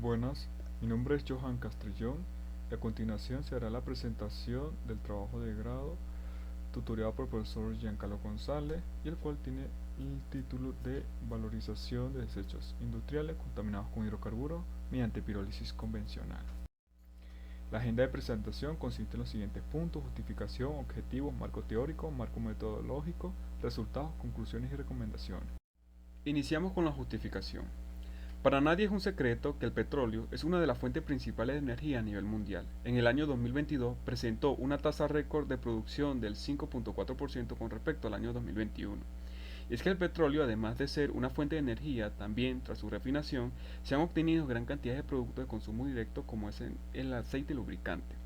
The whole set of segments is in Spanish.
Buenas, mi nombre es Johan Castrillón y a continuación se hará la presentación del trabajo de grado tutoriado por el profesor Giancarlo González y el cual tiene el título de Valorización de desechos industriales contaminados con hidrocarburos mediante pirólisis convencional. La agenda de presentación consiste en los siguientes puntos: justificación, objetivos, marco teórico, marco metodológico, resultados, conclusiones y recomendaciones. Iniciamos con la justificación. Para nadie es un secreto que el petróleo es una de las fuentes principales de energía a nivel mundial. En el año 2022 presentó una tasa récord de producción del 5.4% con respecto al año 2021. Y es que el petróleo, además de ser una fuente de energía, también, tras su refinación, se han obtenido gran cantidad de productos de consumo directo como es el aceite lubricante,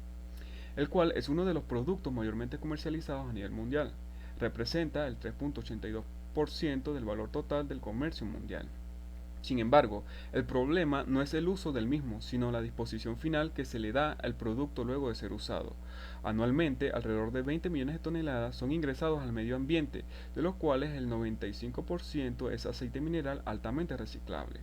el cual es uno de los productos mayormente comercializados a nivel mundial. Representa el 3.82% del valor total del comercio mundial. Sin embargo, el problema no es el uso del mismo, sino la disposición final que se le da al producto luego de ser usado. Anualmente, alrededor de 20 millones de toneladas son ingresados al medio ambiente, de los cuales el 95% es aceite mineral altamente reciclable.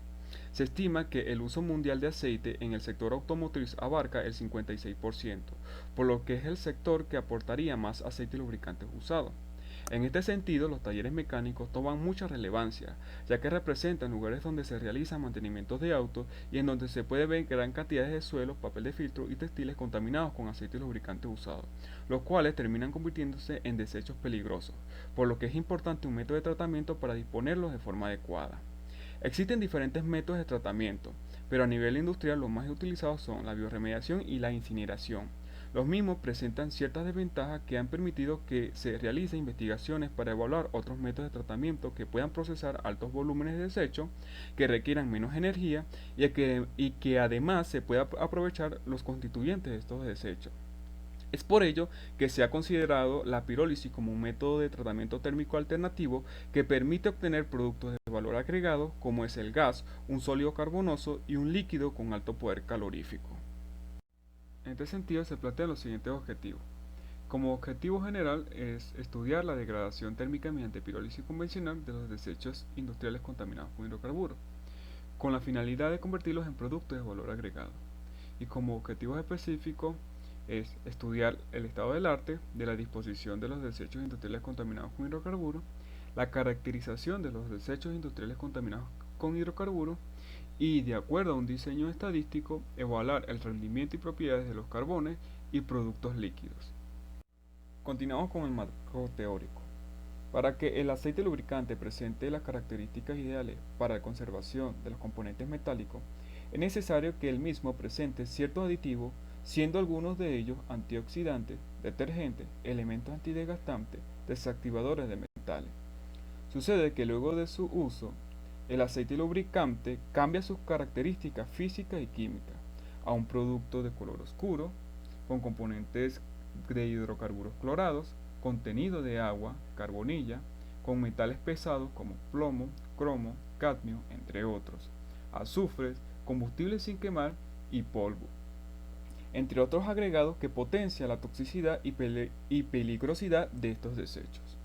Se estima que el uso mundial de aceite en el sector automotriz abarca el 56%, por lo que es el sector que aportaría más aceite lubricante usado. En este sentido, los talleres mecánicos toman mucha relevancia, ya que representan lugares donde se realizan mantenimientos de autos y en donde se puede ver gran cantidad de suelos, papel de filtro y textiles contaminados con aceites lubricantes usados, los cuales terminan convirtiéndose en desechos peligrosos, por lo que es importante un método de tratamiento para disponerlos de forma adecuada. Existen diferentes métodos de tratamiento, pero a nivel industrial los más utilizados son la bioremediación y la incineración. Los mismos presentan ciertas desventajas que han permitido que se realicen investigaciones para evaluar otros métodos de tratamiento que puedan procesar altos volúmenes de desecho, que requieran menos energía y que además se pueda aprovechar los constituyentes de estos desechos. Es por ello que se ha considerado la pirólisis como un método de tratamiento térmico alternativo que permite obtener productos de valor agregado como es el gas, un sólido carbonoso y un líquido con alto poder calorífico. En este sentido se plantean los siguientes objetivos. Como objetivo general es estudiar la degradación térmica mediante pirólisis convencional de los desechos industriales contaminados con hidrocarburos, con la finalidad de convertirlos en productos de valor agregado. Y como objetivo específico es estudiar el estado del arte de la disposición de los desechos industriales contaminados con hidrocarburos, la caracterización de los desechos industriales contaminados con hidrocarburos y, de acuerdo a un diseño estadístico, evaluar el rendimiento y propiedades de los carbones y productos líquidos. Continuamos con el marco teórico. Para que el aceite lubricante presente las características ideales para la conservación de los componentes metálicos, es necesario que el mismo presente ciertos aditivos, siendo algunos de ellos antioxidantes, detergentes, elementos antidesgastantes, desactivadores de metales. Sucede que luego de su uso, el aceite lubricante cambia sus características físicas y químicas a un producto de color oscuro, con componentes de hidrocarburos clorados, contenido de agua, carbonilla, con metales pesados como plomo, cromo, cadmio, entre otros, azufres, combustibles sin quemar y polvo, entre otros agregados que potencian la toxicidad y peligrosidad de estos desechos.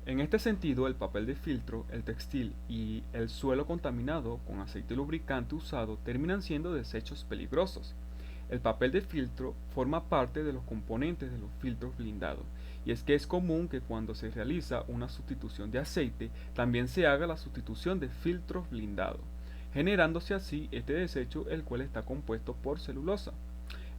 En este sentido, el papel de filtro, el textil y el suelo contaminado con aceite lubricante usado terminan siendo desechos peligrosos. El papel de filtro forma parte de los componentes de los filtros blindados, y es que es común que cuando se realiza una sustitución de aceite, también se haga la sustitución de filtros blindados, generándose así este desecho, el cual está compuesto por celulosa.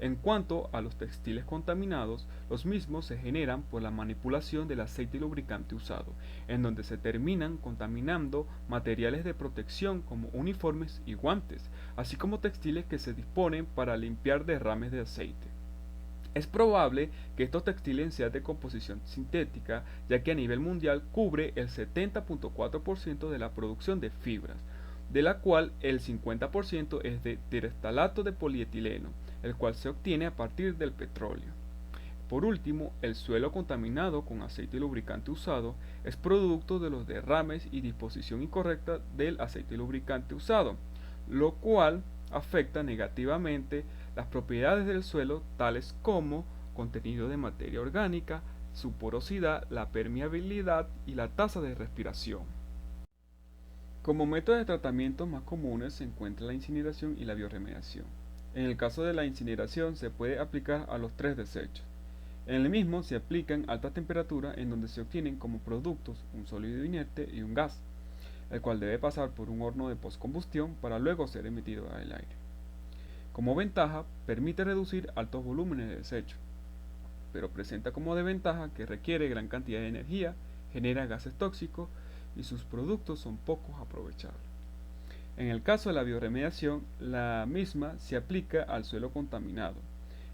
En cuanto a los textiles contaminados, los mismos se generan por la manipulación del aceite lubricante usado, en donde se terminan contaminando materiales de protección como uniformes y guantes, así como textiles que se disponen para limpiar derrames de aceite. Es probable que estos textiles sean de composición sintética, ya que a nivel mundial cubre el 70.4% de la producción de fibras, de la cual el 50% es de terestalato de polietileno, el cual se obtiene a partir del petróleo. Por último, el suelo contaminado con aceite lubricante usado es producto de los derrames y disposición incorrecta del aceite lubricante usado, lo cual afecta negativamente las propiedades del suelo, tales como contenido de materia orgánica, su porosidad, la permeabilidad y la tasa de respiración. Como métodos de tratamiento más comunes se encuentra la incineración y la bioremediación. En el caso de la incineración se puede aplicar a los tres desechos. En el mismo se aplican altas temperaturas en donde se obtienen como productos un sólido inerte y un gas, el cual debe pasar por un horno de postcombustión para luego ser emitido al aire. Como ventaja, permite reducir altos volúmenes de desecho, pero presenta como desventaja que requiere gran cantidad de energía, genera gases tóxicos y sus productos son pocos aprovechables. En el caso de la bioremediación, la misma se aplica al suelo contaminado,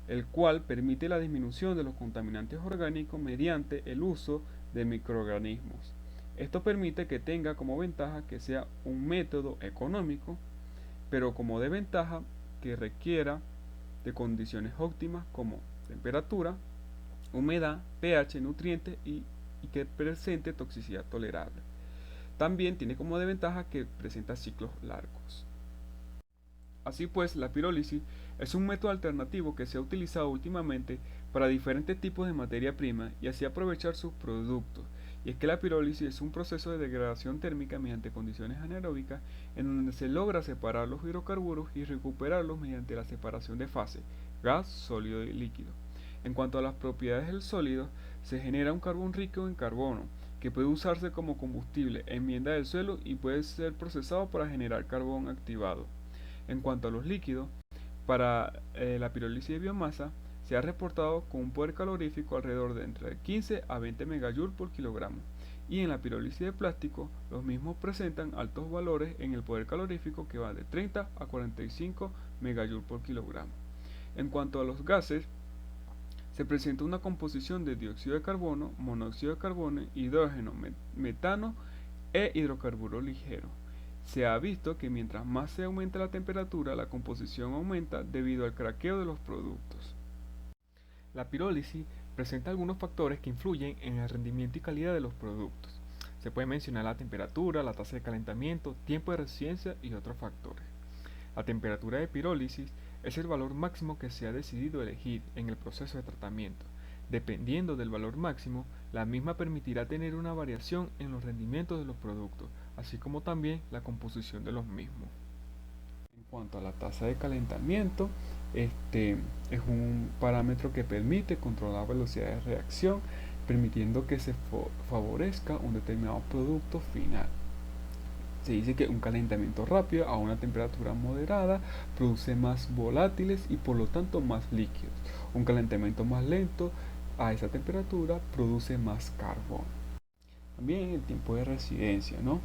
el cual permite la disminución de los contaminantes orgánicos mediante el uso de microorganismos. Esto permite que tenga como ventaja que sea un método económico, pero como desventaja que requiera de condiciones óptimas como temperatura, humedad, pH, nutrientes y que presente toxicidad tolerable. También tiene como desventaja que presenta ciclos largos. Así pues, la pirólisis es un método alternativo que se ha utilizado últimamente para diferentes tipos de materia prima y así aprovechar sus productos. Y es que la pirólisis es un proceso de degradación térmica mediante condiciones anaeróbicas en donde se logra separar los hidrocarburos y recuperarlos mediante la separación de fase, gas, sólido y líquido. En cuanto a las propiedades del sólido, se genera un carbón rico en carbono, que puede usarse como combustible, enmienda del suelo y puede ser procesado para generar carbón activado. En cuanto a los líquidos, para la pirólisis de biomasa se ha reportado con un poder calorífico alrededor de entre 15 a 20 megajoule por kilogramo. Y en la pirólisis de plástico, los mismos presentan altos valores en el poder calorífico que va de 30 a 45 megajoule por kilogramo. En cuanto a los gases, se presenta una composición de dióxido de carbono, monóxido de carbono, hidrógeno, metano e hidrocarburo ligero. Se ha visto que mientras más se aumenta la temperatura, la composición aumenta debido al craqueo de los productos. La pirólisis presenta algunos factores que influyen en el rendimiento y calidad de los productos. Se puede mencionar la temperatura, la tasa de calentamiento, tiempo de resistencia y otros factores. La temperatura de pirólisis es el valor máximo que se ha decidido elegir en el proceso de tratamiento. Dependiendo del valor máximo, la misma permitirá tener una variación en los rendimientos de los productos, así como también la composición de los mismos. En cuanto a la tasa de calentamiento, este es un parámetro que permite controlar la velocidad de reacción, permitiendo que se favorezca un determinado producto final. Se dice que un calentamiento rápido a una temperatura moderada produce más volátiles y por lo tanto más líquidos. Un calentamiento más lento a esa temperatura produce más carbón. También el tiempo de residencia, ¿no?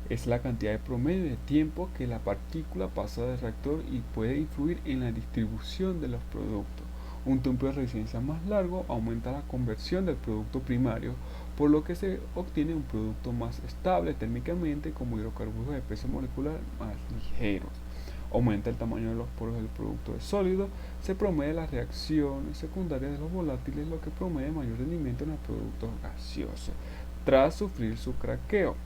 Es la cantidad de promedio de tiempo que la partícula pasa del reactor y puede influir en la distribución de los productos. Un tiempo de residencia más largo aumenta la conversión del producto primario, por lo que se obtiene un producto más estable térmicamente como hidrocarburos de peso molecular más ligeros. Aumenta el tamaño de los poros del producto de sólido, se promueve las reacciones secundarias de los volátiles, lo que promueve mayor rendimiento en los productos gaseosos, tras sufrir su craqueo.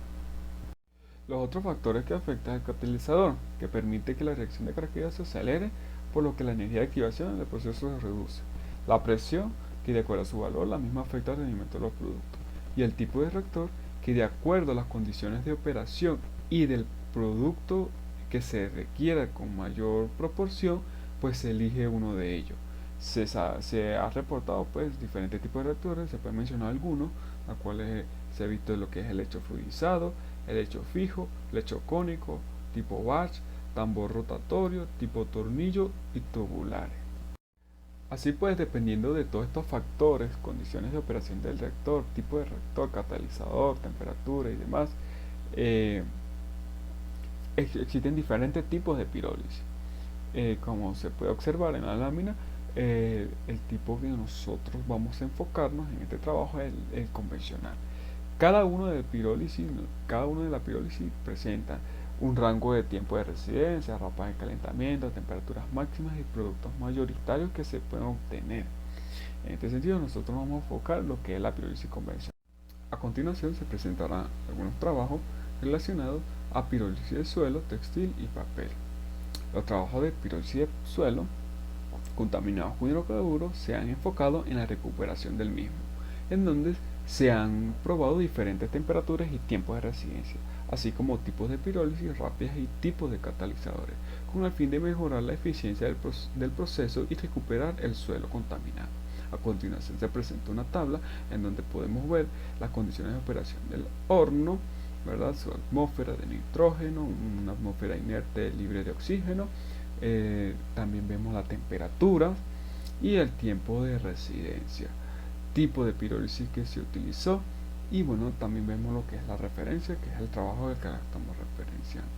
Los otros factores que afectan al catalizador, que permite que la reacción de craqueo se acelere, por lo que la energía de activación del proceso se reduce. La presión, que de acuerdo a su valor, la misma afecta al rendimiento de los productos. Y el tipo de reactor, que de acuerdo a las condiciones de operación y del producto que se requiera con mayor proporción, pues se elige uno de ellos. Se ha reportado pues diferentes tipos de reactores, se pueden mencionar algunos, a cuales se ha visto lo que es el lecho fluidizado, el lecho fijo, lecho cónico, tipo batch, tambor rotatorio, tipo tornillo y tubulares. Así pues, dependiendo de todos estos factores, condiciones de operación del reactor, tipo de reactor, catalizador, temperatura y demás, existen diferentes tipos de pirólisis. Como se puede observar en la lámina, el tipo que nosotros vamos a enfocarnos en este trabajo es el convencional. Cada uno de la pirólisis presenta un rango de tiempo de residencia, rapas de calentamiento, temperaturas máximas y productos mayoritarios que se pueden obtener. En este sentido, nosotros vamos a enfocar lo que es la pirólisis convencional. A continuación se presentarán algunos trabajos relacionados a pirólisis de suelo, textil y papel. Los trabajos de pirólisis de suelo contaminados con hidrocarburos se han enfocado en la recuperación del mismo, en donde se han probado diferentes temperaturas y tiempos de residencia. así como tipos de pirólisis rápidas y tipos de catalizadores, con el fin de mejorar la eficiencia del proceso y recuperar el suelo contaminado. A continuación se presenta una tabla en donde podemos ver las condiciones de operación del horno, ¿verdad? Su atmósfera de nitrógeno, una atmósfera inerte libre de oxígeno. También vemos la temperatura y el tiempo de residencia, tipo de pirólisis que se utilizó, y bueno, también vemos lo que es la referencia, que es el trabajo del que estamos referenciando.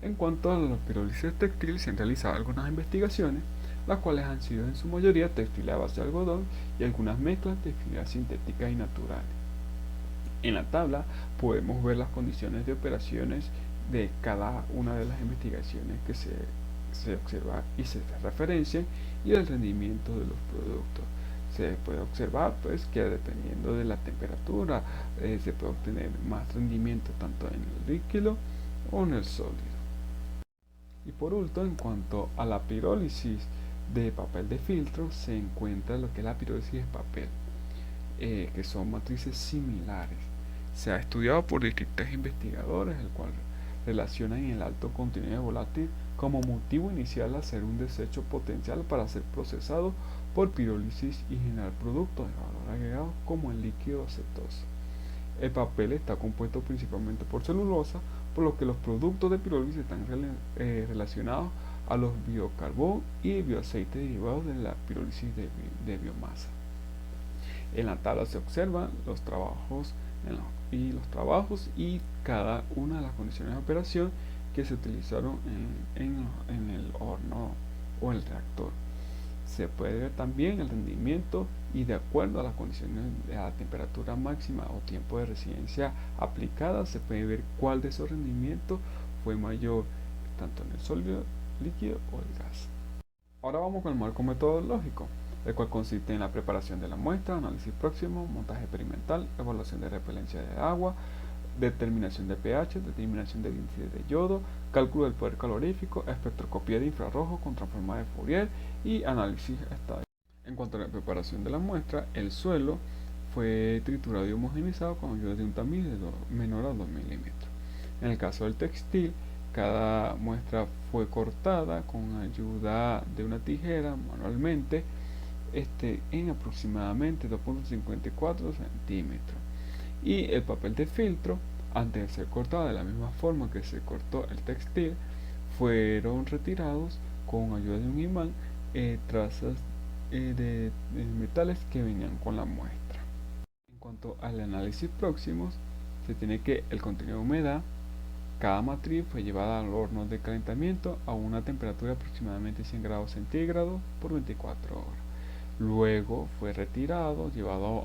En cuanto a la pirólisis textil, se han realizado algunas investigaciones, las cuales han sido en su mayoría textiles a base de algodón y algunas mezclas de fibras sintéticas y naturales. En la tabla podemos ver las condiciones de operaciones de cada una de las investigaciones que se observa y se referencian, y el rendimiento de los productos. Se puede observar pues que dependiendo de la temperatura se puede obtener más rendimiento tanto en el líquido o en el sólido. Y por último, en cuanto a la pirólisis de papel de filtro, se encuentra lo que es la pirólisis de papel, que son matrices similares. Se ha estudiado por distintos investigadores, el cual relacionan el alto contenido de volátil como motivo inicial a ser un desecho potencial para ser procesado por pirólisis y generar productos de valor agregado como el líquido acetoso. El papel está compuesto principalmente por celulosa, por lo que los productos de pirólisis están relacionados a los biocarbón y bioaceites derivados de la pirólisis de biomasa. En la tabla se observan los trabajos y cada una de las condiciones de operación que se utilizaron en el horno o el reactor. Se puede ver también el rendimiento y de acuerdo a las condiciones de la temperatura máxima o tiempo de residencia aplicada, se puede ver cuál de esos rendimientos fue mayor, tanto en el sólido, líquido o el gas. Ahora vamos con el marco metodológico, el cual consiste en la preparación de la muestra, análisis próximo, montaje experimental, evaluación de repelencia de agua, determinación de pH, determinación del índice de yodo, cálculo del poder calorífico, espectroscopía de infrarrojo con transforma de Fourier y análisis estadístico. En cuanto a la preparación de la muestra, el suelo fue triturado y homogeneizado con ayuda de un tamiz menor a 2 milímetros. En el caso del textil, cada muestra fue cortada con ayuda de una tijera manualmente en aproximadamente 2.54 centímetros. Y el papel de filtro, antes de ser cortado de la misma forma que se cortó el textil, fueron retirados con ayuda de un imán trazas de metales que venían con la muestra. En cuanto al análisis próximos, se tiene que el contenido de humedad, cada matriz fue llevada al horno de calentamiento a una temperatura de aproximadamente 100 grados centígrados por 24 horas. Luego fue retirado, llevado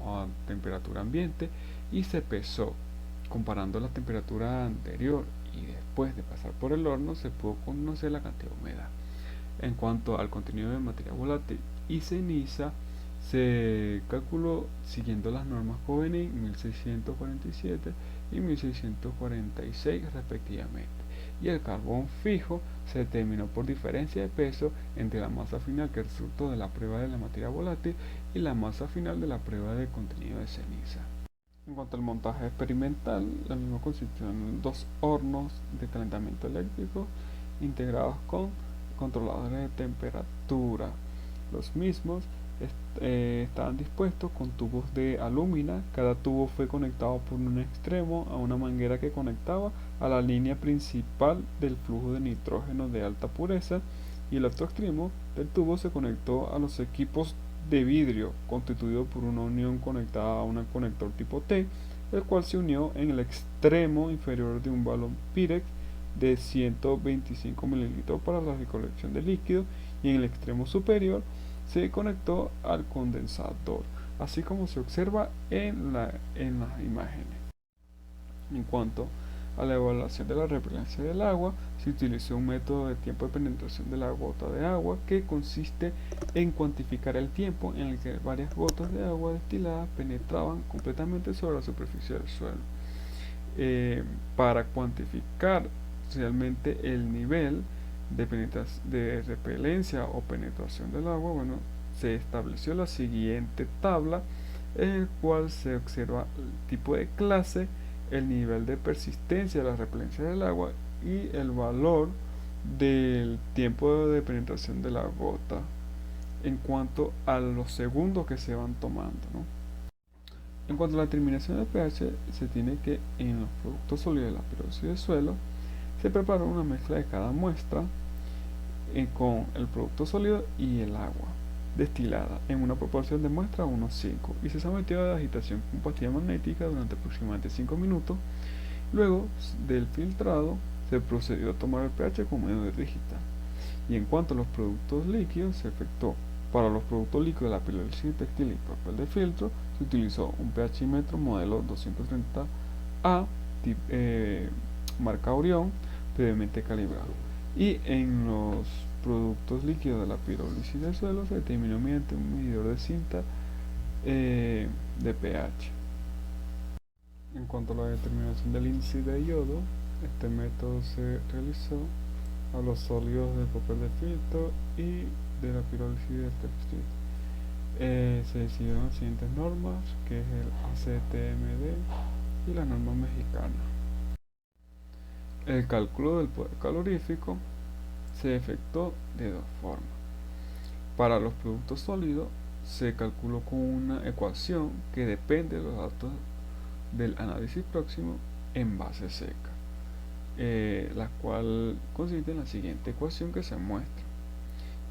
a temperatura ambiente y se pesó. Comparando la temperatura anterior y después de pasar por el horno, se pudo conocer la cantidad de humedad. En cuanto al contenido de materia volátil y ceniza, se calculó siguiendo las normas Coveney 1647 y 1646 respectivamente, y el carbón fijo se determinó por diferencia de peso entre la masa final que resultó de la prueba de la materia volátil y la masa final de la prueba de contenido de ceniza. En cuanto al montaje experimental, la misma consistió en dos hornos de calentamiento eléctrico integrados con controladores de temperatura. Los mismos estaban dispuestos con tubos de alúmina. Cada tubo fue conectado por un extremo a una manguera que conectaba a la línea principal del flujo de nitrógeno de alta pureza, y el otro extremo del tubo se conectó a los equipos de vidrio constituido por una unión conectada a un conector tipo T, el cual se unió en el extremo inferior de un balón Pyrex de 125 mililitros para la recolección de líquido, y en el extremo superior se conectó al condensador, así como se observa en las imágenes. En cuanto a la evaluación de la repelencia del agua, se utilizó un método de tiempo de penetración de la gota de agua que consiste en cuantificar el tiempo en el que varias gotas de agua destilada penetraban completamente sobre la superficie del suelo. Para cuantificar realmente el nivel de repelencia o penetración del agua, bueno, se estableció la siguiente tabla, en el cual se observa el tipo de clase, el nivel de persistencia de la repelencia del agua y el valor del tiempo de penetración de la gota en cuanto a los segundos que se van tomando, ¿no? En cuanto a la determinación del pH, se tiene que en los productos sólidos de la pirólisis del suelo se prepara una mezcla de cada muestra con el producto sólido y el agua destilada en una proporción de muestra 1:5 y se sometió a agitación con pastilla magnética durante aproximadamente 5 minutos. Luego del filtrado se procedió a tomar el pH con medio digital. Y en cuanto a los productos líquidos, se efectuó para los productos líquidos de la pirólisis textil y papel de filtro, se utilizó un pHímetro modelo 230A marca Orión, previamente calibrado. Y en los productos líquidos de la pirólisis del suelo se determinó mediante un medidor de cinta de pH. En cuanto a la determinación del índice de yodo, este método se realizó a los sólidos del papel de filtro y de la pirólisis del textil. Se decidieron las siguientes normas, que es el ACTMD y la norma mexicana. El cálculo del poder calorífico se efectuó de dos formas. Para los productos sólidos se calculó con una ecuación que depende de los datos del análisis próximo en base seca, la cual consiste en la siguiente ecuación que se muestra.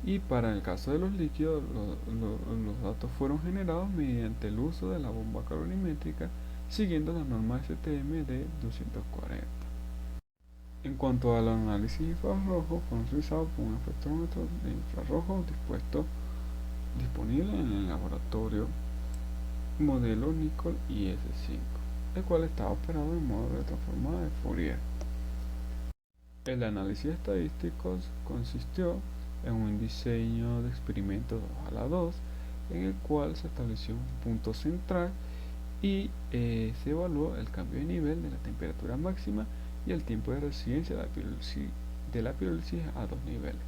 Y para el caso de los líquidos, los datos fueron generados mediante el uso de la bomba calorimétrica siguiendo la norma STM de 240. En cuanto al análisis infrarrojo, fueron realizados por un espectrómetro de infrarrojo disponible en el laboratorio modelo Nicol IS5, el cual estaba operado en modo de transformada de Fourier. El análisis estadístico consistió en un diseño de experimento 2 a la 2, en el cual se estableció un punto central y se evaluó el cambio de nivel de la temperatura máxima y el tiempo de residencia de la pirólisis a dos niveles.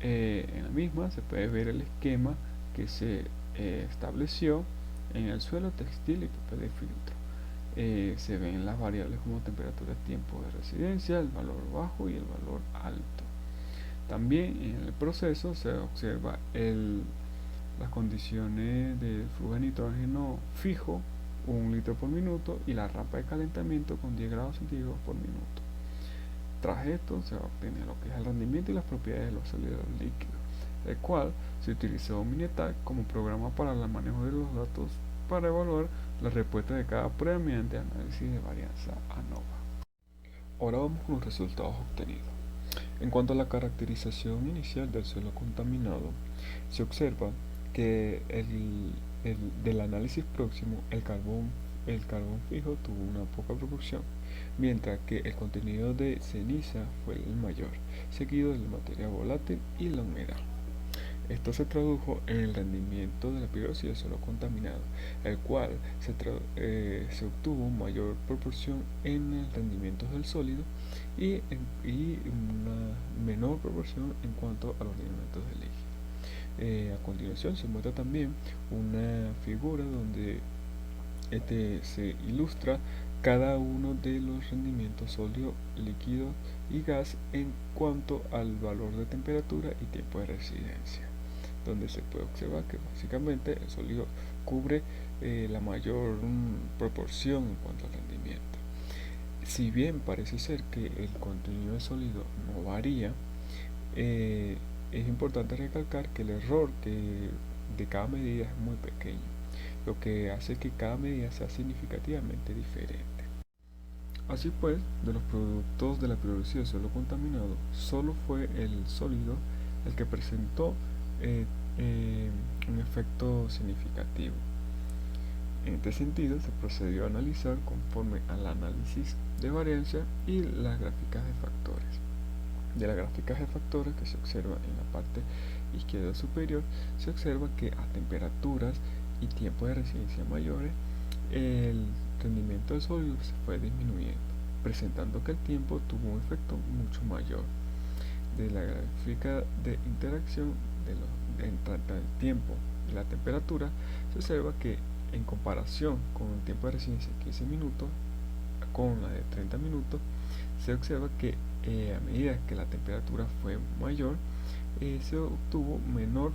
En la misma se puede ver el esquema que se estableció en el suelo textil y papel de filtro. Se ven las variables como temperatura, tiempo de residencia, el valor bajo y el valor alto. También en el proceso se observa las condiciones de flujo de nitrógeno fijo, 1 litro por minuto, y la rampa de calentamiento con 10 grados centígrados por minuto. Tras esto se obtiene lo que es el rendimiento y las propiedades de los sólidos líquidos, el cual se utilizó Minetac como programa para el manejo de los datos para evaluar la respuesta de cada prueba mediante análisis de varianza ANOVA. Ahora vamos con los resultados obtenidos. En cuanto a la caracterización inicial del suelo contaminado, se observa que del análisis próximo el carbón fijo tuvo una poca proporción, mientras que el contenido de ceniza fue el mayor, seguido de la materia volátil y la humedad. Esto se tradujo en el rendimiento de la pirólisis del suelo contaminado, el cual se obtuvo mayor proporción en el rendimiento del sólido y una menor proporción en cuanto a los rendimientos del líquido. A continuación se muestra también una figura donde se ilustra cada uno de los rendimientos sólido, líquido y gas en cuanto al valor de temperatura y tiempo de residencia, donde se puede observar que básicamente el sólido cubre la mayor proporción en cuanto al rendimiento. Si bien parece ser que el contenido del sólido no varía, es importante recalcar que el error de cada medida es muy pequeño, lo que hace que cada medida sea significativamente diferente. Así pues, de los productos de la pirólisis del suelo contaminado, solo fue el sólido el que presentó un efecto significativo. En este sentido, se procedió a analizar conforme al análisis de varianza y las gráficas de factores. De las gráficas de factores que se observa en la parte izquierda superior, se observa que a temperaturas y tiempos de residencia mayores, el rendimiento del sólido se fue disminuyendo, presentando que el tiempo tuvo un efecto mucho mayor. De la gráfica de interacción entre el tiempo y la temperatura, se observa que en comparación con el tiempo de residencia de 15 minutos, con la de 30 minutos, se observa que a medida que la temperatura fue mayor, se obtuvo menor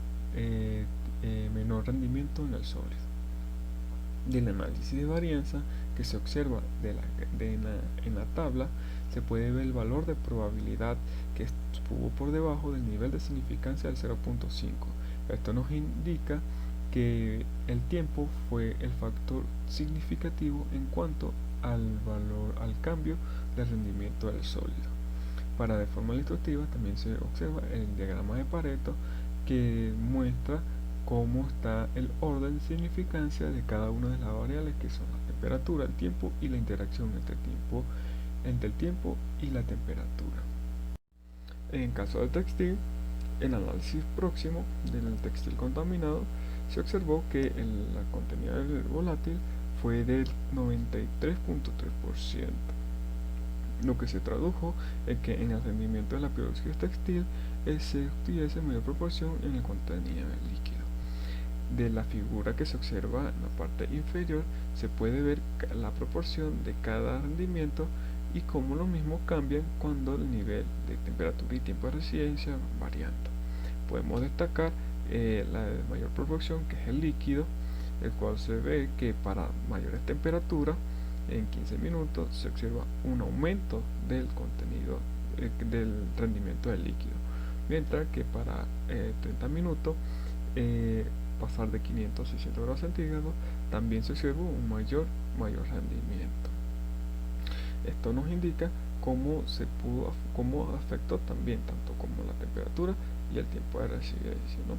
rendimiento en el sólido. Del análisis de varianza que se observa en la tabla, se puede ver el valor de probabilidad que estuvo por debajo del nivel de significancia del 0.5. Esto nos indica que el tiempo fue el factor significativo en cuanto al cambio del rendimiento del sólido. Para de forma ilustrativa también se observa el diagrama de Pareto, que muestra cómo está el orden de significancia de cada una de las variables, que son la temperatura, el tiempo y la interacción entre el tiempo y la temperatura. En caso del textil, en análisis próximo del textil contaminado, se observó que el contenido del volátil fue del 93.3%, lo que se tradujo en que en el rendimiento de la piroxidina textil se obtuviese mayor proporción en el contenido del líquido. De la figura que se observa en la parte inferior se puede ver la proporción de cada rendimiento y cómo lo mismo cambian cuando el nivel de temperatura y tiempo de residencia van variando. Podemos destacar la de mayor proporción, que es el líquido, el cual se ve que para mayores temperaturas, en 15 minutos se observa un aumento del contenido del rendimiento del líquido, mientras que para 30 minutos pasar de 500 a 600 grados centígrados también se observa un mayor rendimiento. Esto nos indica cómo afectó también tanto como la temperatura y el tiempo de residencia, ¿no?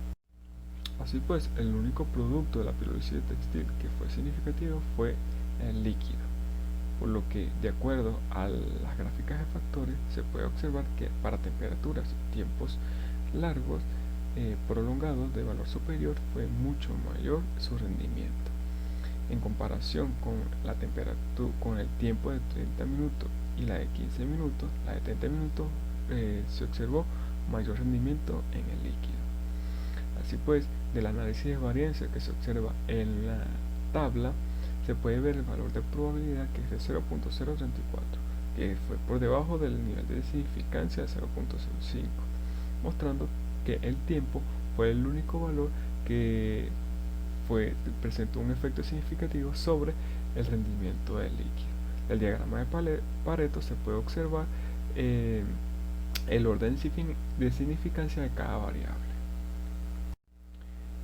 Así pues, el único producto de la piroxidina textil que fue significativo fue el líquido, por lo que, de acuerdo a las gráficas de factores, se puede observar que para temperaturas y tiempos largos prolongados de valor superior fue mucho mayor su rendimiento. En comparación con la temperatura, con el tiempo de 30 minutos y la de 15 minutos, la de 30 minutos se observó mayor rendimiento en el líquido. Así pues, del análisis de varianza que se observa en la tabla, se puede ver el valor de probabilidad, que es de 0.034, que fue por debajo del nivel de significancia de 0.05, mostrando que el tiempo fue el único valor que presentó un efecto significativo sobre el rendimiento del líquido. El diagrama de Pareto se puede observar el orden de significancia de cada variable.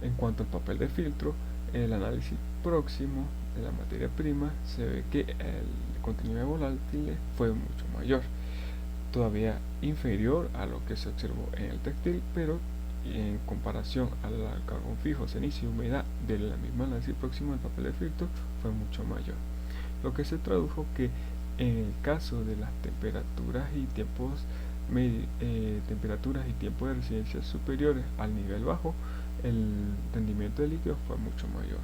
En cuanto al papel de filtro, en el análisis próximo de la materia prima se ve que el contenido de volátiles fue mucho mayor, todavía inferior a lo que se observó en el textil, pero en comparación al carbón fijo, ceniza y humedad de la misma análisis próximo del papel de filtro fue mucho mayor, lo que se tradujo que en el caso de las temperaturas y tiempos de residencia superiores al nivel bajo, el rendimiento del líquido fue mucho mayor.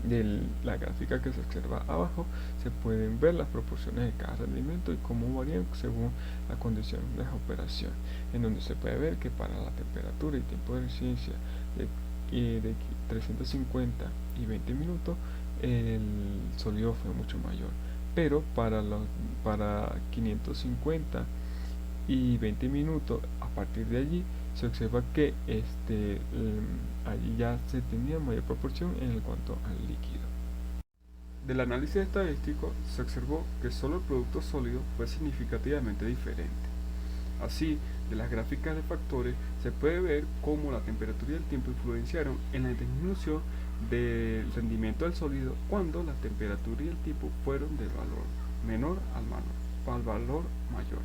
De la gráfica que se observa abajo se pueden ver las proporciones de cada rendimiento y cómo varían según la condición de la operación, en donde se puede ver que para la temperatura y tiempo de residencia de 350 y 20 minutos el sólido fue mucho mayor, pero para 550 y 20 minutos, a partir de allí se observa que allí ya se tenía mayor proporción en cuanto al líquido. Del análisis estadístico se observó que solo el producto sólido fue significativamente diferente. Así, de las gráficas de factores se puede ver cómo la temperatura y el tiempo influenciaron en la disminución del rendimiento del sólido cuando la temperatura y el tiempo fueron del valor menor al valor mayor,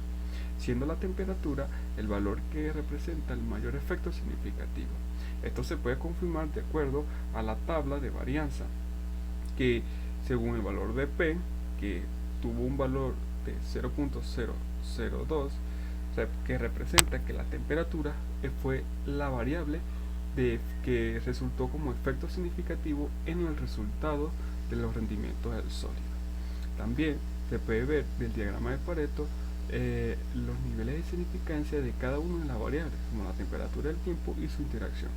siendo la temperatura el valor que representa el mayor efecto significativo. Esto se puede confirmar de acuerdo a la tabla de varianza, que según el valor de P, que tuvo un valor de 0.002, que representa que la temperatura fue la variable que resultó como efecto significativo en el resultado de los rendimientos del sólido. También se puede ver del diagrama de Pareto los niveles de significancia de cada una de las variables, como la temperatura, el tiempo y su interacción.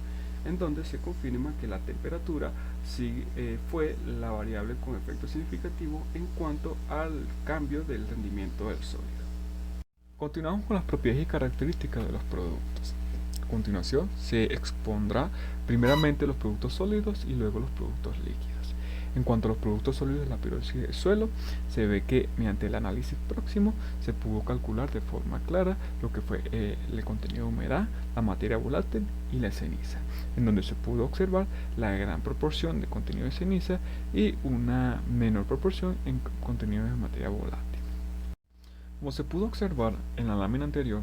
en donde se confirma que la temperatura sí, fue la variable con efecto significativo en cuanto al cambio del rendimiento del sólido. Continuamos con las propiedades y características de los productos. A continuación se expondrá primeramente los productos sólidos y luego los productos líquidos. En cuanto a los productos sólidos de la pirólisis del suelo, se ve que mediante el análisis próximo se pudo calcular de forma clara lo que fue el contenido de humedad, la materia volátil y la ceniza, en donde se pudo observar la gran proporción de contenido de ceniza y una menor proporción en contenido de materia volátil. Como se pudo observar en la lámina anterior,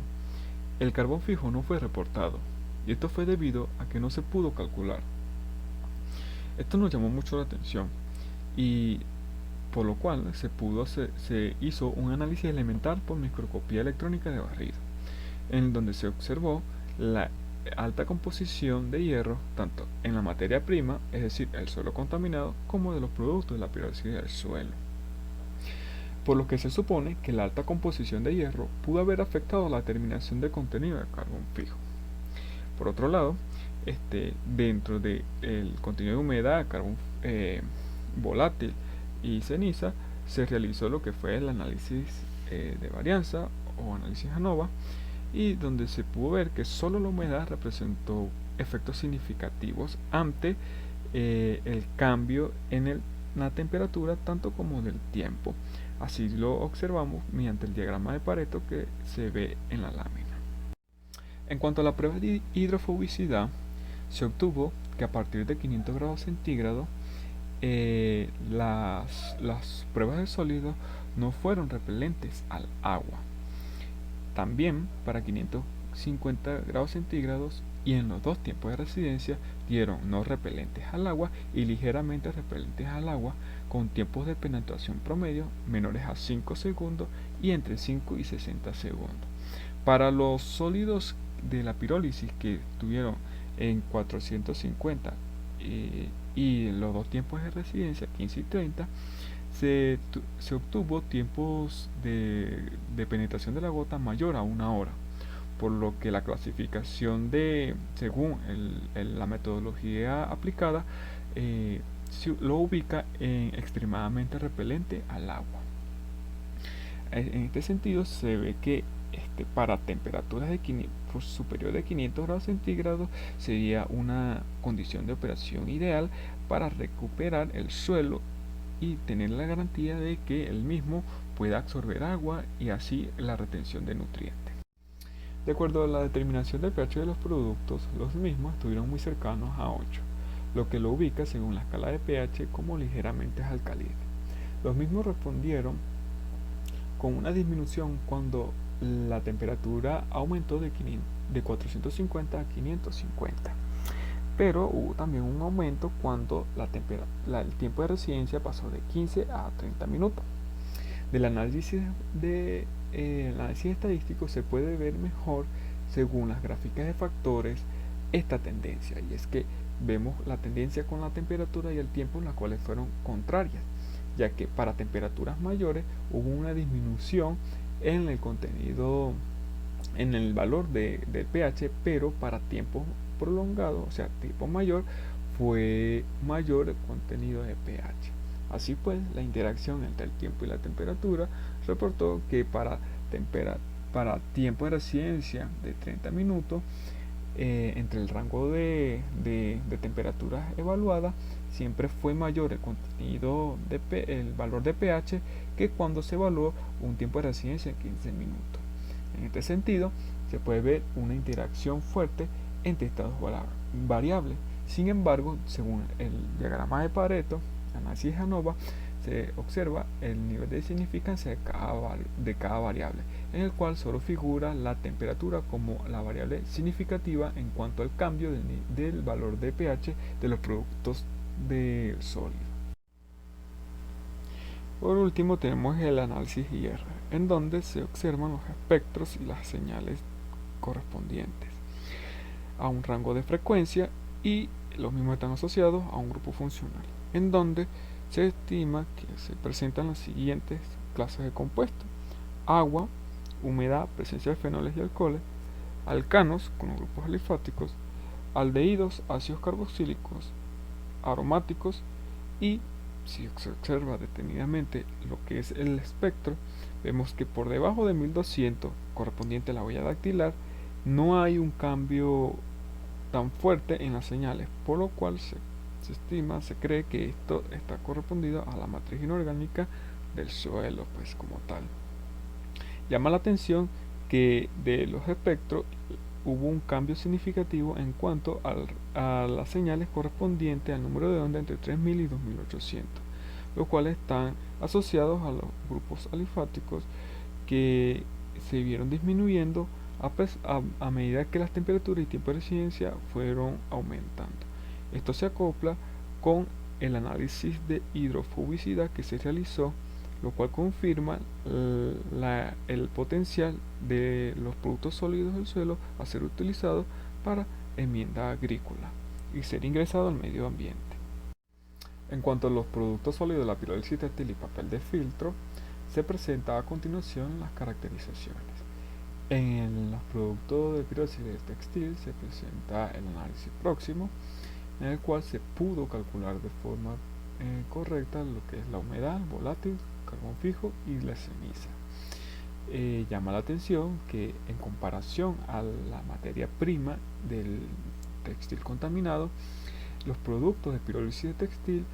el carbón fijo no fue reportado, y esto fue debido a que no se pudo calcular. Esto nos llamó mucho la atención, y por lo cual se hizo un análisis elemental por microscopía electrónica de barrido, en donde se observó la alta composición de hierro tanto en la materia prima, es decir, el suelo contaminado, como de los productos de la pirólisis del suelo, por lo que se supone que la alta composición de hierro pudo haber afectado la determinación del contenido de carbón fijo. Por otro lado, dentro del contenido de humedad, carbón volátil y ceniza, se realizó lo que fue el análisis de varianza o análisis ANOVA, y donde se pudo ver que solo la humedad representó efectos significativos ante el cambio en la temperatura tanto como del tiempo. Así lo observamos mediante el diagrama de Pareto que se ve en la lámina. En cuanto a la prueba de hidrofobicidad, se obtuvo que a partir de 500 grados centígrados las pruebas de sólido no fueron repelentes al agua. También para 550 grados centígrados y en los dos tiempos de residencia dieron no repelentes al agua y ligeramente repelentes al agua, con tiempos de penetración promedio menores a 5 segundos y entre 5 y 60 segundos. Para los sólidos de la pirólisis que estuvieron en 450 y los dos tiempos de residencia 15 y 30, se obtuvo tiempos de penetración de la gota mayor a 1 hora, por lo que la clasificación según la metodología aplicada lo ubica en extremadamente repelente al agua. En este sentido se ve que para temperaturas superior de 500 grados centígrados sería una condición de operación ideal para recuperar el suelo y tener la garantía de que el mismo pueda absorber agua y así la retención de nutrientes. De acuerdo a la determinación del pH de los productos, los mismos estuvieron muy cercanos a 8, lo que lo ubica según la escala de pH como ligeramente alcalino. Los mismos respondieron con una disminución cuando la temperatura aumentó de 450 a 550, pero hubo también un aumento cuando el tiempo de residencia pasó de 15 a 30 minutos. Del análisis estadístico se puede ver mejor, según las gráficas de factores, esta tendencia, y es que vemos la tendencia con la temperatura y el tiempo, las cuales fueron contrarias, ya que para temperaturas mayores hubo una disminución en el contenido, en el valor del pH, pero para tiempos prolongados, o sea, tiempo mayor, fue mayor el contenido de pH. Así pues, la interacción entre el tiempo y la temperatura reportó que para tiempo de residencia de 30 minutos, entre el rango de temperaturas evaluadas, siempre fue mayor el contenido el valor de pH que cuando se evaluó un tiempo de residencia de 15 minutos. En este sentido, se puede ver una interacción fuerte entre estados variables. Sin embargo, según el diagrama de Pareto, análisis ANOVA, se observa el nivel de significancia de cada variable, en el cual solo figura la temperatura como la variable significativa en cuanto al cambio del valor de pH de los productos del sólido. Por último tenemos el análisis IR, en donde se observan los espectros y las señales correspondientes a un rango de frecuencia, y los mismos están asociados a un grupo funcional, en donde se estima que se presentan las siguientes clases de compuestos: agua, humedad, presencia de fenoles y alcoholes, alcanos con los grupos alifáticos, aldehídos, ácidos carboxílicos, aromáticos y si se observa detenidamente lo que es el espectro, vemos que por debajo de 1200 correspondiente a la huella dactilar no hay un cambio tan fuerte en las señales, por lo cual se cree que esto está correspondido a la matriz inorgánica del suelo, pues como tal. Llama la atención que de los espectros hubo un cambio significativo en cuanto a las señales correspondientes al número de onda entre 3000 y 2800, los cuales están asociados a los grupos alifáticos que se vieron disminuyendo a medida que las temperaturas y tiempo de residencia fueron aumentando. Esto se acopla con el análisis de hidrofobicidad que se realizó, lo cual confirma el potencial de los productos sólidos del suelo a ser utilizados para enmienda agrícola y ser ingresado al medio ambiente. En cuanto a los productos sólidos de la pirólisis textil y papel de filtro, se presenta a continuación las caracterizaciones. En los productos de pirólisis textil se presenta el análisis próximo, en el cual se pudo calcular de forma correcta lo que es la humedad, volátil, carbón fijo y la ceniza. Llama la atención que en comparación a la materia prima del textil contaminado, los productos de pirólisis de textil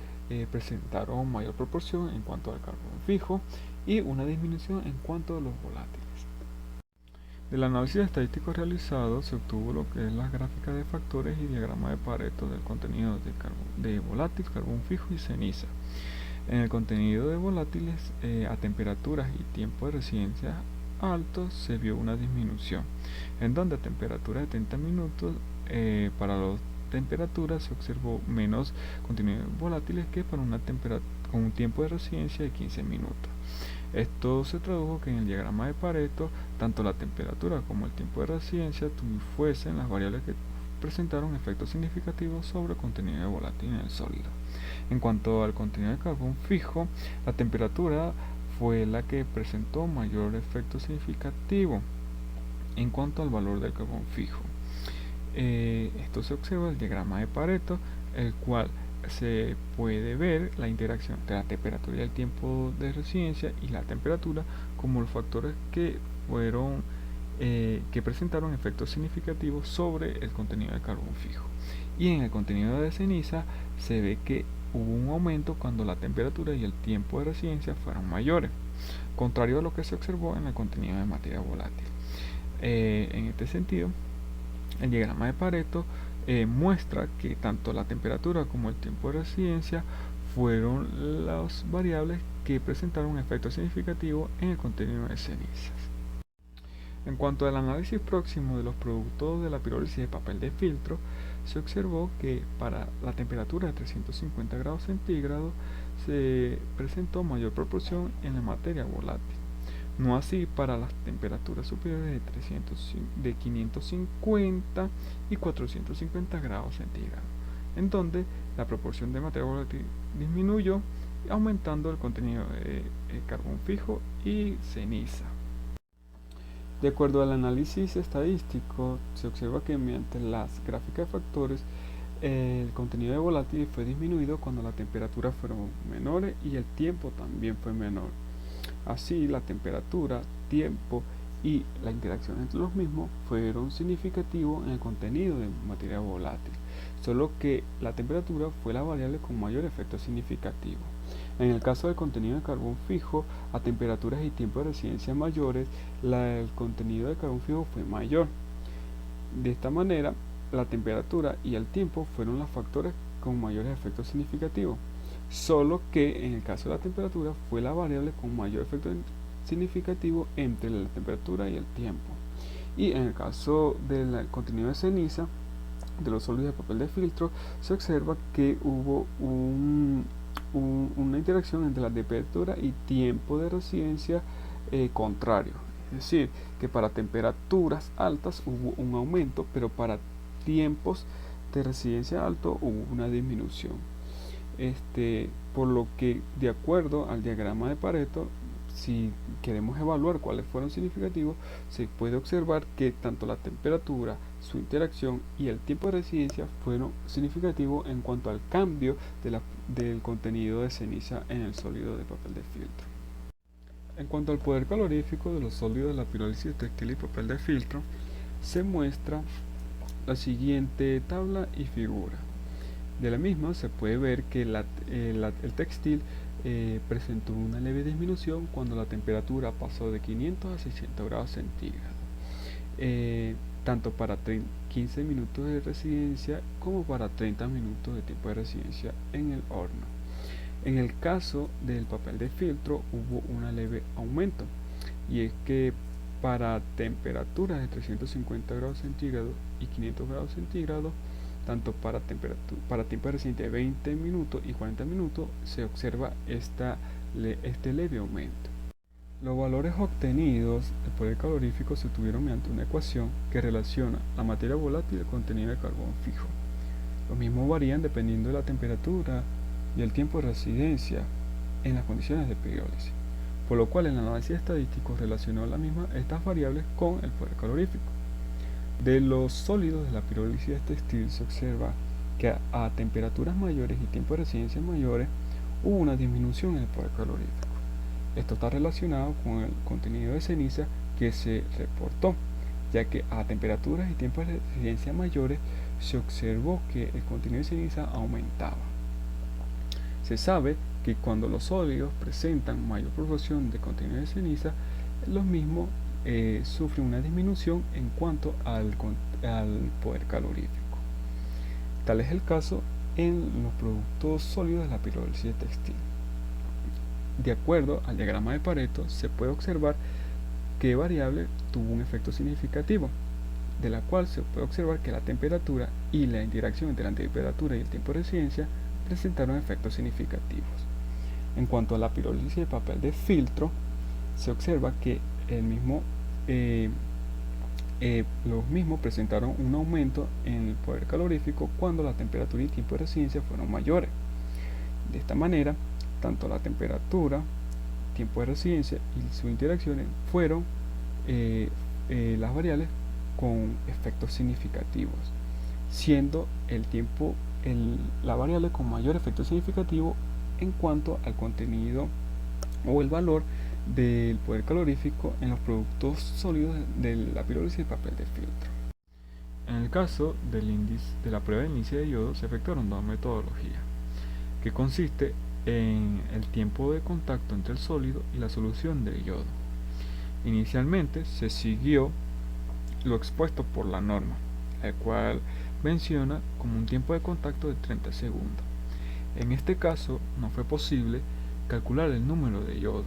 presentaron mayor proporción en cuanto al carbón fijo y una disminución en cuanto a los volátiles. Del análisis estadístico realizado se obtuvo lo que es la gráfica de factores y diagrama de Pareto del contenido de volátil, carbón fijo y ceniza. En el contenido de volátiles a temperaturas y tiempo de residencia altos se vio una disminución, en donde a temperaturas de 30 minutos para las temperaturas se observó menos contenido de volátiles que para con un tiempo de residencia de 15 minutos. Esto se tradujo que en el diagrama de Pareto, tanto la temperatura como el tiempo de residencia fuesen las variables que presentaron efectos significativos sobre el contenido de volátil en el sólido. En cuanto al contenido de carbón fijo, la temperatura fue la que presentó mayor efecto significativo en cuanto al valor del carbón fijo. Esto se observa en el diagrama de Pareto, el cual se puede ver la interacción entre la temperatura y el tiempo de residencia y la temperatura como los factores que presentaron efectos significativos sobre el contenido de carbón fijo. Y en el contenido de ceniza se ve que hubo un aumento cuando la temperatura y el tiempo de residencia fueron mayores, contrario a lo que se observó en el contenido de materia volátil. En este sentido, el diagrama de Pareto muestra que tanto la temperatura como el tiempo de residencia fueron las variables que presentaron un efecto significativo en el contenido de cenizas. En cuanto al análisis próximo de los productos de la pirólisis de papel de filtro, se observó que para la temperatura de 350 grados centígrados se presentó mayor proporción en la materia volátil. No así para las temperaturas superiores de 550 y 450 grados centígrados, en donde la proporción de materia volátil disminuyó, aumentando el contenido de carbón fijo y ceniza. De acuerdo al análisis estadístico, se observa que mediante las gráficas de factores, el contenido de volátil fue disminuido cuando las temperaturas fueron menores y el tiempo también fue menor. Así, la temperatura, tiempo y la interacción entre los mismos fueron significativos en el contenido de materia volátil, solo que la temperatura fue la variable con mayor efecto significativo. En el caso del contenido de carbón fijo, a temperaturas y tiempo de residencia mayores, el contenido de carbón fijo fue mayor. De esta manera, la temperatura y el tiempo fueron los factores con mayores efectos significativos, solo que en el caso de la temperatura fue la variable con mayor efecto significativo entre la temperatura y el tiempo. Y en el caso del contenido de ceniza, de los sólidos de papel de filtro, se observa que hubo una interacción entre la temperatura y tiempo de residencia contrario. Es decir, que para temperaturas altas hubo un aumento, pero para tiempos de residencia alto hubo una disminución. Por lo que, de acuerdo al diagrama de Pareto, si queremos evaluar cuáles fueron significativos, se puede observar que tanto la temperatura, su interacción y el tiempo de residencia fueron significativos en cuanto al cambio del contenido de ceniza en el sólido de papel de filtro. En cuanto al poder calorífico de los sólidos de la pirólisis textil y papel de filtro, se muestra la siguiente tabla y figura. De la misma se puede ver que el textil presentó una leve disminución cuando la temperatura pasó de 500 a 600 grados centígrados, tanto para 15 minutos de residencia como para 30 minutos de tiempo de residencia en el horno. En el caso del papel de filtro hubo un leve aumento, y es que para temperaturas de 350 grados centígrados y 500 grados centígrados, tanto para tiempo de residencia de 20 minutos y 40 minutos, se observa este leve aumento. Los valores obtenidos del poder calorífico se obtuvieron mediante una ecuación que relaciona la materia volátil y el contenido de carbón fijo. Los mismos varían dependiendo de la temperatura y el tiempo de residencia en las condiciones de pirólisis, por lo cual el análisis estadístico relacionó estas variables con el poder calorífico. De los sólidos de la pirólisis textil se observa que a temperaturas mayores y tiempo de residencia mayores hubo una disminución en el poder calorífico. Esto está relacionado con el contenido de ceniza que se reportó, ya que a temperaturas y tiempos de residencia mayores se observó que el contenido de ceniza aumentaba. Se sabe que cuando los sólidos presentan mayor proporción de contenido de ceniza, los mismos sufren una disminución en cuanto al poder calorífico. Tal es el caso en los productos sólidos de la pirólisis textil. De acuerdo al diagrama de Pareto, se puede observar qué variable tuvo un efecto significativo, de la cual se puede observar que la temperatura y la interacción entre la temperatura y el tiempo de residencia presentaron efectos significativos. En cuanto a la pirólisis de papel de filtro, se observa que los mismos presentaron un aumento en el poder calorífico cuando la temperatura y tiempo de residencia fueron mayores. De esta manera, tanto la temperatura, tiempo de residencia y sus interacciones fueron las variables con efectos significativos, siendo el tiempo la variable con mayor efecto significativo en cuanto al contenido o el valor del poder calorífico en los productos sólidos de la pirólisis de papel de filtro. En el caso de la prueba de índice de yodo se efectuaron dos metodologías, que consiste en el tiempo de contacto entre el sólido y la solución de yodo. Inicialmente se siguió lo expuesto por la norma, el cual menciona como un tiempo de contacto de 30 segundos. En este caso no fue posible calcular el número de yodo,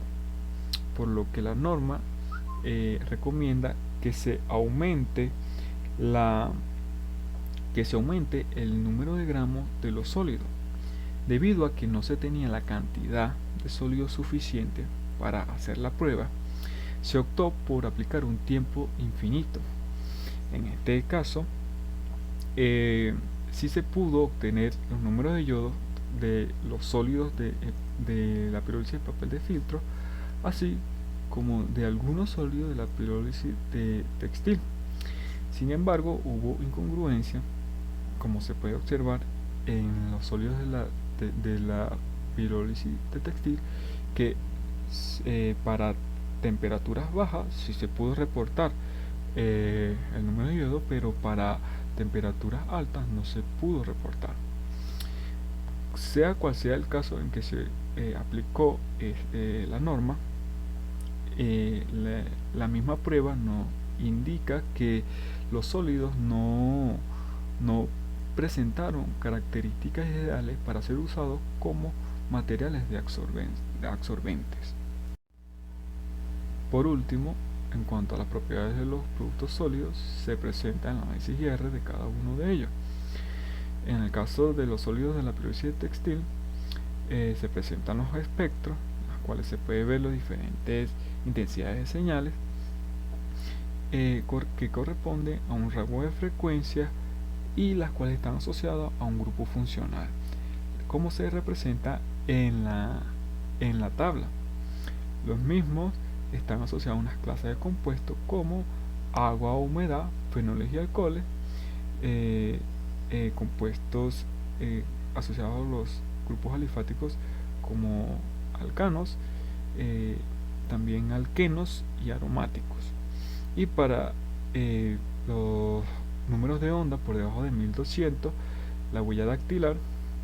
por lo que la norma recomienda que se aumente el número de gramos de los sólidos, debido a que no se tenía la cantidad de sólido suficiente para hacer la prueba. Se optó por aplicar un tiempo infinito. En este caso, sí se pudo obtener los números de yodo de los sólidos de la pirólisis de papel de filtro, así como de algunos sólidos de la pirólisis de textil. Sin embargo, hubo incongruencia, como se puede observar en los sólidos de la pirólisis de textil, que para temperaturas bajas sí se pudo reportar el número de yodo, pero para temperaturas altas no se pudo reportar. Sea cual sea el caso en que se aplicó la norma, la misma prueba nos indica que los sólidos no presentaron características ideales para ser usados como materiales de absorbentes. Por último, en cuanto a las propiedades de los productos sólidos, se presenta el análisis IR de cada uno de ellos. En el caso de los sólidos de la pirólisis textil, se presentan los espectros, en los cuales se puede ver las diferentes intensidades de señales que corresponden a un rango de frecuencia y las cuales están asociadas a un grupo funcional, como se representa en la tabla. Los mismos están asociados a unas clases de compuestos como agua, humedad, fenoles y alcoholes, compuestos asociados a los grupos alifáticos como alcanos, también alquenos y aromáticos. Y para los números de onda por debajo de 1200, la huella dactilar,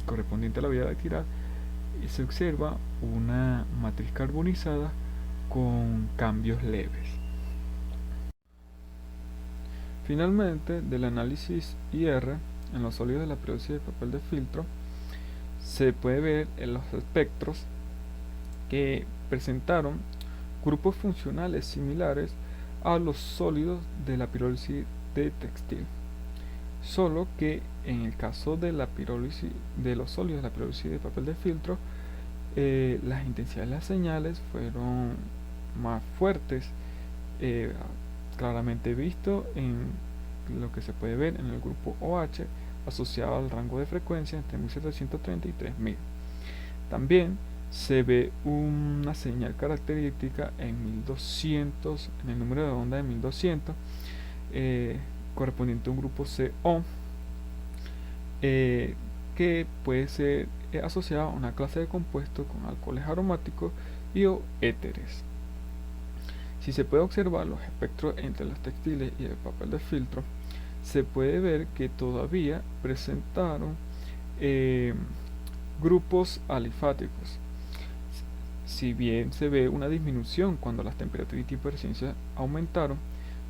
correspondiente a la huella dactilar, se observa una matriz carbonizada con cambios leves. Finalmente, del análisis IR en los sólidos de la periodicidad de papel de filtro, se puede ver en los espectros que presentaron grupos funcionales similares a los sólidos de la pirólisis de textil, solo que en el caso de la pirólisis de los sólidos de la pirólisis de papel de filtro, las intensidades de las señales fueron más fuertes, claramente visto en lo que se puede ver en el grupo OH asociado al rango de frecuencia entre 1730 y 3000. También se ve una señal característica en 1200, en el número de onda de 1200, correspondiente a un grupo CO, que puede ser asociado a una clase de compuestos con alcoholes aromáticos y o éteres. Si se puede observar los espectros entre los textiles y el papel de filtro, se puede ver que todavía presentaron grupos alifáticos. Si bien se ve una disminución cuando las temperaturas y tipo de presencia aumentaron,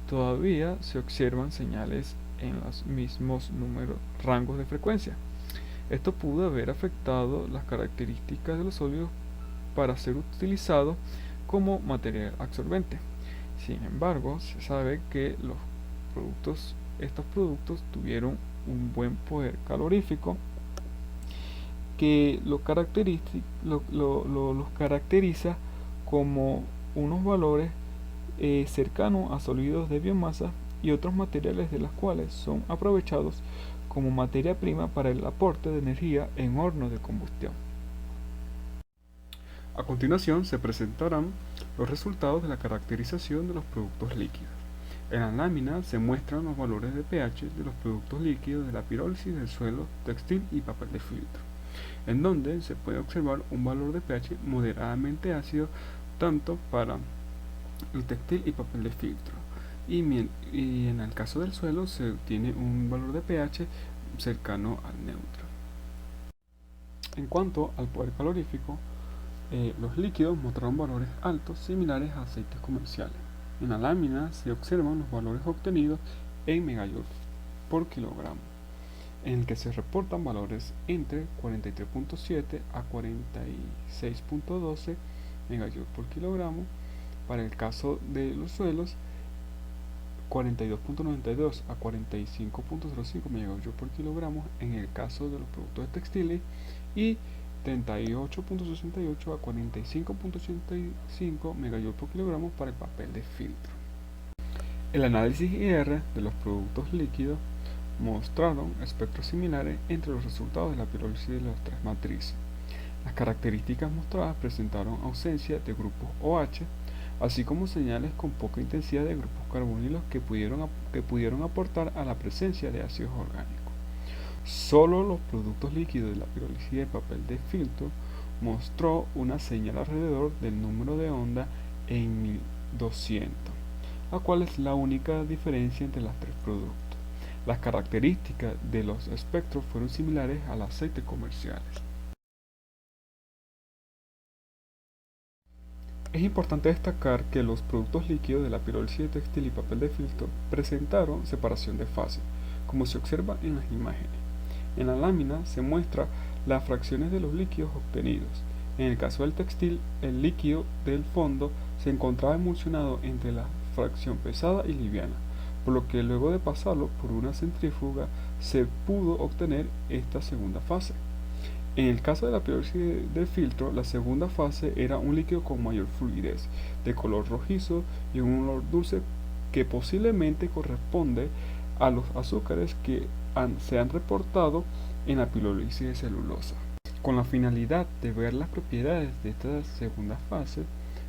todavía se observan señales en los mismos rangos de frecuencia. Esto pudo haber afectado las características de los sólidos para ser utilizados como material absorbente. Sin embargo, se sabe que estos productos tuvieron un buen poder calorífico que los caracteriza como unos valores cercanos a sólidos de biomasa y otros materiales de los cuales son aprovechados como materia prima para el aporte de energía en hornos de combustión. A continuación se presentarán los resultados de la caracterización de los productos líquidos. En la lámina se muestran los valores de pH de los productos líquidos de la pirólisis del suelo, textil y papel de filtro, en donde se puede observar un valor de pH moderadamente ácido tanto para el textil y papel de filtro, y en el caso del suelo se obtiene un valor de pH cercano al neutro. En cuanto al poder calorífico, los líquidos mostraron valores altos similares a aceites comerciales. En la lámina se observan los valores obtenidos en megajoule por kilogramo, en el que se reportan valores entre 43.7 a 46.12 megajoule por kilogramo. Para el caso de los suelos, 42.92 a 45.05 megajoule por kilogramo en el caso de los productos de textiles y 38.68 a 45.85 megajoule por kilogramo para el papel de filtro. El análisis IR de los productos líquidos mostraron espectros similares entre los resultados de la pirólisis de las tres matrices. Las características mostradas presentaron ausencia de grupos OH, así como señales con poca intensidad de grupos carbonilos que pudieron aportar a la presencia de ácidos orgánicos. Solo los productos líquidos de la pirólisis de papel de filtro mostró una señal alrededor del número de onda en 1200, la cual es la única diferencia entre los tres productos. Las características de los espectros fueron similares al aceite comerciales. Es importante destacar que los productos líquidos de la pirólisis de textil y papel de filtro presentaron separación de fase, como se observa en las imágenes. En la lámina se muestra las fracciones de los líquidos obtenidos. En el caso del textil, el líquido del fondo se encontraba emulsionado entre la fracción pesada y liviana, por lo que luego de pasarlo por una centrífuga se pudo obtener esta segunda fase. En el caso de la pirólisis de filtro, la segunda fase era un líquido con mayor fluidez, de color rojizo y un olor dulce que posiblemente corresponde a los azúcares que se han reportado en la pirólisis de celulosa. Con la finalidad de ver las propiedades de esta segunda fase,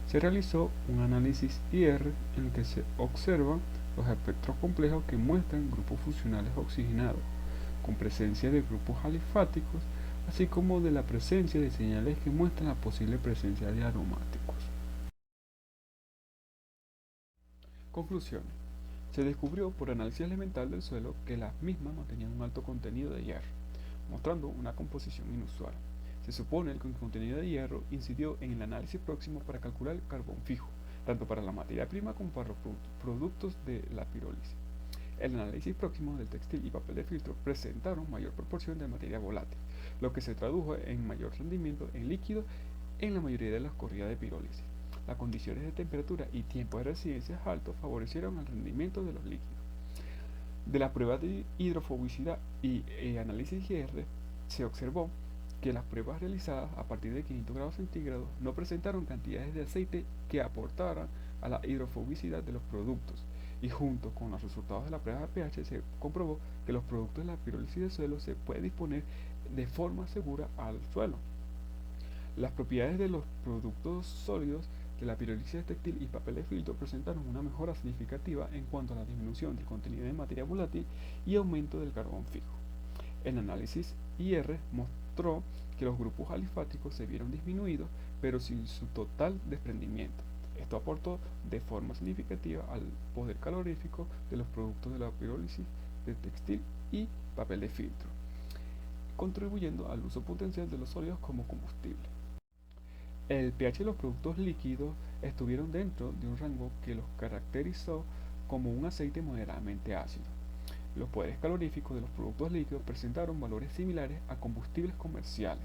Se realizó un análisis IR en el que se observan los espectros complejos que muestran grupos funcionales oxigenados, con presencia de grupos alifáticos, así como de la presencia de señales que muestran la posible presencia de aromáticos. Conclusiones. Se descubrió por análisis elemental del suelo que las mismas mantenían un alto contenido de hierro, mostrando una composición inusual. Se supone que el contenido de hierro incidió en el análisis próximo para calcular el carbón fijo, tanto para la materia prima como para los productos de la pirólisis. El análisis próximo del textil y papel de filtro presentaron mayor proporción de materia volátil, lo que se tradujo en mayor rendimiento en líquido en la mayoría de las corridas de pirólisis. Las condiciones de temperatura y tiempo de residencia altos favorecieron el rendimiento de los líquidos. De las pruebas de hidrofobicidad y análisis IR se observó que las pruebas realizadas a partir de 500 grados centígrados no presentaron cantidades de aceite que aportaran a la hidrofobicidad de los productos, y junto con los resultados de la prueba de pH se comprobó que los productos de la pirólisis del suelo se puede disponer de forma segura al suelo. Las propiedades de los productos sólidos de la pirólisis textil y papel de filtro presentaron una mejora significativa en cuanto a la disminución del contenido de materia volátil y aumento del carbón fijo. El análisis IR mostró que los grupos alifáticos se vieron disminuidos, pero sin su total desprendimiento. Esto aportó de forma significativa al poder calorífico de los productos de la pirólisis de textil y papel de filtro, contribuyendo al uso potencial de los sólidos como combustible. El pH de los productos líquidos estuvieron dentro de un rango que los caracterizó como un aceite moderadamente ácido. Los poderes caloríficos de los productos líquidos presentaron valores similares a combustibles comerciales.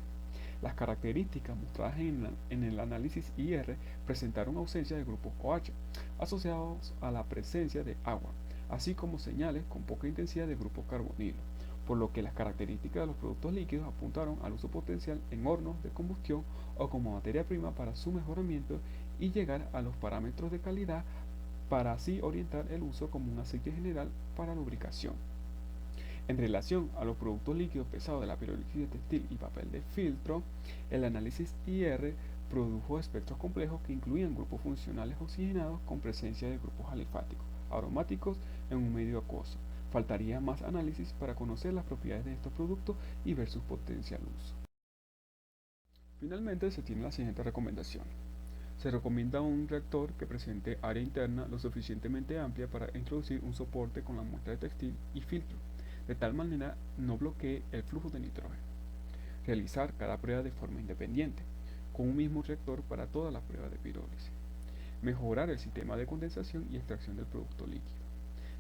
Las características mostradas en el análisis IR presentaron ausencia de grupos OH asociados a la presencia de agua, así como señales con poca intensidad de grupo carbonilo, por lo que las características de los productos líquidos apuntaron al uso potencial en hornos de combustión o como materia prima para su mejoramiento y llegar a los parámetros de calidad para así orientar el uso como un aceite general para lubricación. En relación a los productos líquidos pesados de la pirólisis de textil y papel de filtro, el análisis IR produjo espectros complejos que incluían grupos funcionales oxigenados con presencia de grupos alifáticos, aromáticos en un medio acuoso. Faltaría más análisis para conocer las propiedades de estos productos y ver su potencial uso. Finalmente se tiene la siguiente recomendación. Se recomienda un reactor que presente área interna lo suficientemente amplia para introducir un soporte con la muestra de textil y filtro, de tal manera no bloquee el flujo de nitrógeno. Realizar cada prueba de forma independiente, con un mismo reactor para todas las pruebas de pirólisis. Mejorar el sistema de condensación y extracción del producto líquido.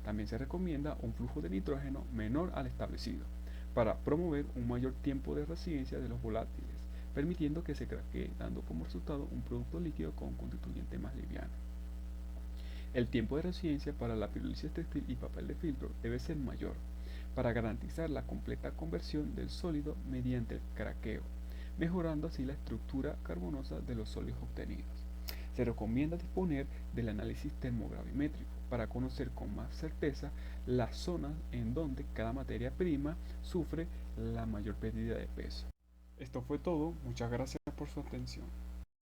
También se recomienda un flujo de nitrógeno menor al establecido, para promover un mayor tiempo de residencia de los volátiles, permitiendo que se craquee, dando como resultado un producto líquido con un constituyente más liviano. El tiempo de residencia para la pirólisis textil y papel de filtro debe ser mayor, para garantizar la completa conversión del sólido mediante el craqueo, mejorando así la estructura carbonosa de los sólidos obtenidos. Se recomienda disponer del análisis termogravimétrico para conocer con más certeza las zonas en donde cada materia prima sufre la mayor pérdida de peso. Esto fue todo, muchas gracias por su atención.